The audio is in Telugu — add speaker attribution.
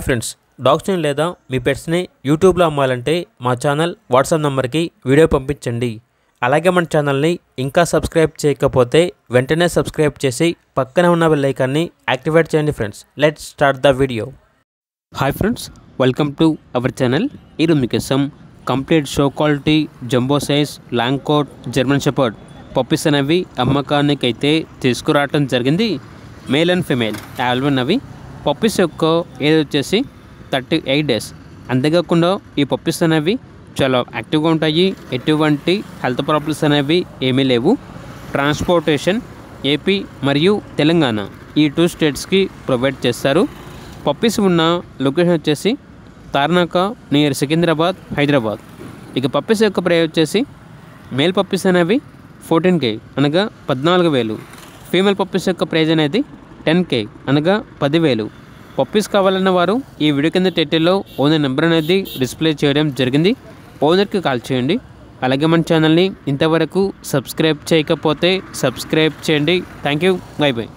Speaker 1: ఫ్రెండ్స్, డాగ్స్ని లేదా మీ పెట్స్ని యూట్యూబ్లో అమ్మాలంటే మా ఛానల్ వాట్సాప్ నెంబర్కి వీడియో పంపించండి. అలాగే మన ఛానల్ని ఇంకా సబ్స్క్రైబ్ చేయకపోతే వెంటనే సబ్స్క్రైబ్ చేసి పక్కన ఉన్న బెల్ ఐకాన్ని యాక్టివేట్ చేయండి. Friends, let's start the video. Hi friends, welcome to our channel. ఈరోజు మీకోసం complete show quality jumbo size long coat German shepherd puppies అనేవి అమ్మకానికి అయితే తీసుకురావటం జరిగింది. Male and female available. Puppies యొక్క ఏజ్ వచ్చేసి 38 days. అంతేకాకుండా ఈ పప్పీస్ అనేవి చాలా యాక్టివ్గా ఉంటాయి. ఎటువంటి హెల్త్ ప్రాబ్లమ్స్ అనేవి ఏమీ లేవు. ట్రాన్స్పోర్టేషన్ ఏపీ మరియు తెలంగాణ ఈ 2 స్టేట్స్కి ప్రొవైడ్ చేస్తారు. పప్పీస్ ఉన్న లొకేషన్ వచ్చేసి తార్నాక నియర్ సికింద్రాబాద్, హైదరాబాద్. ఇక పప్పీస్ యొక్క ప్రైస్ వచ్చేసి మేల్ పప్పీస్ అనేవి 14K అనగా 14,000. ఫీమేల్ పప్పీస్ యొక్క ప్రైజ్ అనేది 10K అనగా 10,000. పప్పీస్ కావాలన్న వారు ఈ వీడియో కింద టైటిల్లో ఓనర్ నెంబర్ అనేది డిస్ప్లే చేయడం జరిగింది. ఓనర్కి కాల్ చేయండి. అలాగే మన ఛానల్ని ఇంతవరకు సబ్స్క్రైబ్ చేయకపోతే సబ్స్క్రైబ్ చేయండి. Thank you. By by.